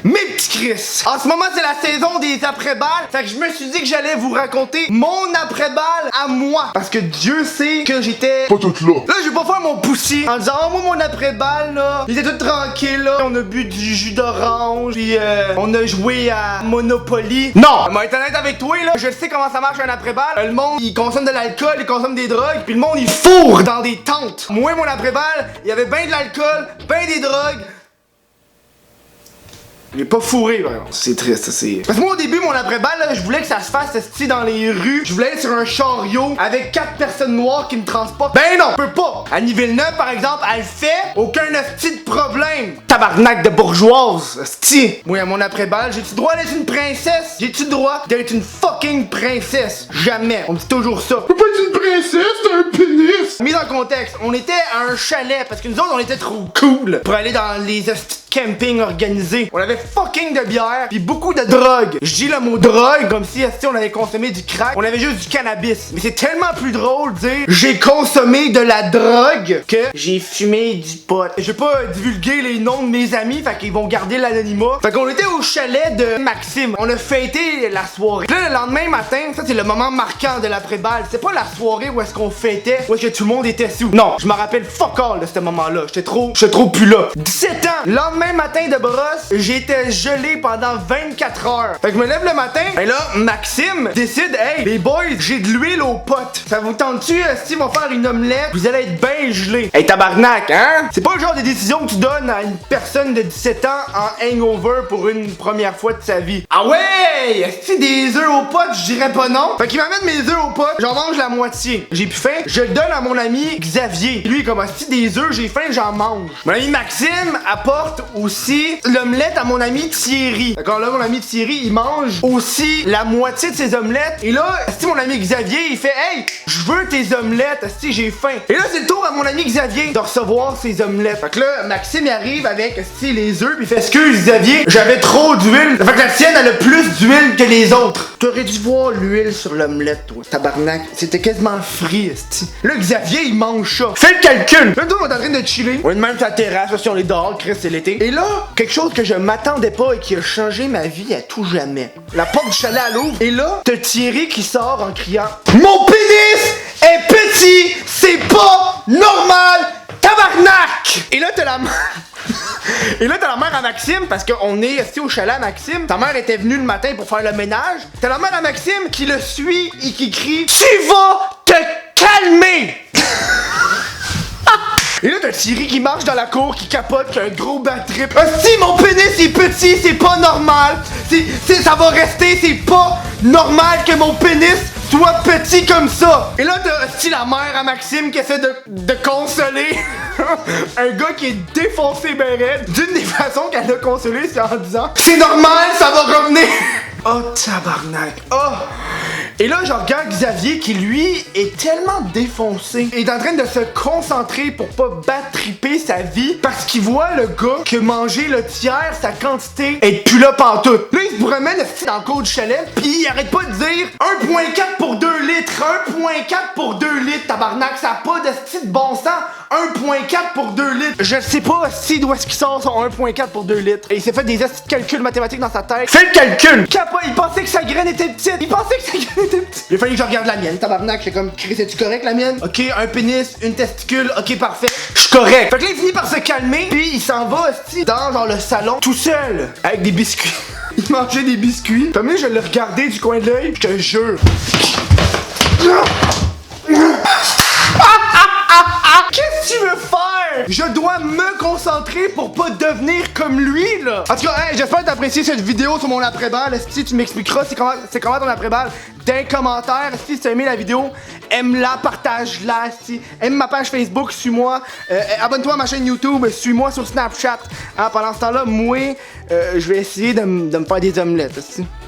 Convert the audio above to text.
mes petits Chris, en ce moment c'est la saison des après-balles. Fait que je me suis dit que j'allais vous raconter mon après-balle à moi. Parce que Dieu sait que j'étais Pas tout là. là, je vais pas faire mon poussi en disant oh, moi mon après-balle là, il était tout tranquille là. On a bu du jus d'orange, puis on a joué à Monopoly. Non! Je vais être honnête avec toi là, je sais comment ça marche un après-balle. Le monde il consomme de l'alcool, il consomme des drogues, puis le monde il fourre dans des tentes. Moi mon après-balle, il y avait ben de l'alcool, ben des drogues. J'ai pas fourré, vraiment. C'est triste, ça, c'est. Parce que moi, au début, mon après-balle, là, je voulais que ça se fasse esti dans les rues. Je voulais être sur un chariot avec 4 personnes noires qui me transportent. Ben non, je peux pas. À Ville-Neuve, par exemple, elle le fait. Aucun esti de problème. Tabarnak de bourgeoise, esti. Moi, à mon après-balle, j'ai-tu droit d'être une princesse? J'ai-tu droit d'être une fucking princesse? Jamais. On me dit toujours ça. Peux pas être une princesse, t'as un pénis! Mis dans le contexte, on était à un chalet parce que nous autres, on était trop cool pour aller dans les esti camping organisé. On avait fucking de bière puis beaucoup de drogue. Je dis le mot drogue comme si on avait consommé du crack. On avait juste du cannabis. Mais c'est tellement plus drôle de dire j'ai consommé de la drogue que j'ai fumé du pot. Je vais pas divulguer les noms de mes amis, fait qu'ils vont garder l'anonymat. Fait qu'on était au chalet de Maxime. On a fêté la soirée. Là, le lendemain matin, ça c'est le moment marquant de l'après-balle. C'est pas la soirée où est-ce qu'on fêtait, où est-ce que tout le monde était sous. Non, je me rappelle fuck all de ce moment-là. J'étais trop plus là. 17 ans. Lendemain matin de brosse, j'étais gelé pendant 24 heures. Fait que je me lève le matin, et là, Maxime décide, hey, les boys, j'ai de l'huile aux potes. Ça vous tente-tu, si on va faire une omelette, vous allez être bien gelé. Hey, tabarnak, hein? C'est pas le genre de décision que tu donnes à une personne de 17 ans en hangover pour une première fois de sa vie. Ah ouais! Est-ce des œufs aux potes? Je dirais pas non. Fait qu'il m'amène mes œufs aux potes, j'en mange la moitié. J'ai plus faim, je le donne à mon ami Xavier. Lui, comme si des œufs, j'ai faim, j'en mange. Mon ami Maxime apporte aussi l'omelette à mon ami Thierry. D'accord, là, mon ami Thierry, il mange aussi la moitié de ses omelettes. Et là, si mon ami Xavier, il fait hey, je veux tes omelettes, si j'ai faim. Et là, c'est le tour à mon ami Xavier de recevoir ses omelettes. Fait que là, Maxime il arrive avec si les œufs, puis il fait excuse Xavier, j'avais trop d'huile. Fait que la tienne, elle a plus d'huile que les autres. T'aurais dû voir l'huile sur l'omelette, toi, tabarnak. C'était quasiment frit, esti. Là, Xavier, il mange ça. Fais le calcul. Là, nous, on est en train de chiller. On est même sur la terrasse, si on est dehors, Chris, c'est l'été. Et là, quelque chose que je m'attendais pas et qui a changé ma vie à tout jamais. La porte du chalet à l'ouvre. Et là, t'as Thierry qui sort en criant mon pénis est petit, c'est pas normal, tabarnak! Et là, t'as la Et là, t'as la mère à Maxime, parce qu'on est assis au chalet à Maxime. Ta mère était venue le matin pour faire le ménage. T'as la mère à Maxime qui le suit et qui crie tu vas te calmer! Et là, t'as Thierry qui marche dans la cour, qui capote, qui a un gros bad trip. Si mon pénis est petit, c'est pas normal. Ça va rester, c'est pas normal que mon pénis soit petit comme ça. Et là, t'as si la mère à Maxime qui essaie de consoler un gars qui est défoncé ben raide. D'une des façons qu'elle a consolé, c'est en disant c'est normal, ça va revenir. Oh tabarnak. Oh. Et là, je regarde Xavier qui, lui, est tellement défoncé. Il est en train de se concentrer pour pas battriper sa vie parce qu'il voit le gars que manger le tiers, sa quantité, est plus là pantoute. Là, il se promène dans le cours du chalet, pis il arrête pas de dire 1.4 pour 2 litres, 1.4 pour 2 litres, tabarnak, ça a pas de style de bon sens. 1.4 pour 2 litres. Je sais pas si d'où est-ce qu'il sort son 1.4 pour 2 litres. Et il s'est fait des petits calculs mathématiques dans sa tête. Fais le calcul! Il pensait que sa graine était petite. Il pensait que sa graine était petite. Il a fallu que je regarde la mienne. Tabarnak, j'étais comme, Chris, es-tu correct la mienne? Ok, un pénis, une testicule, ok, parfait. Je suis correct. Fait que là, il finit par se calmer. Puis il s'en va aussi dans genre le salon, tout seul, avec des biscuits. Il mangeait des biscuits. Puis je l'ai regardé du coin de l'œil. Je te jure. Qu'est-ce que tu veux faire? Je dois me concentrer pour pas devenir comme lui, là. En tout cas, hey, j'espère que t'as apprécié cette vidéo sur mon après-balle. Si tu m'expliqueras c'est comment ton après-balle dans les commentaires. Si tu as aimé la vidéo, aime-la, partage-la. Aime ma page Facebook, suis-moi. Abonne-toi à ma chaîne YouTube, suis-moi sur Snapchat. Pendant ce temps-là, moi, je vais essayer de me faire des omelettes.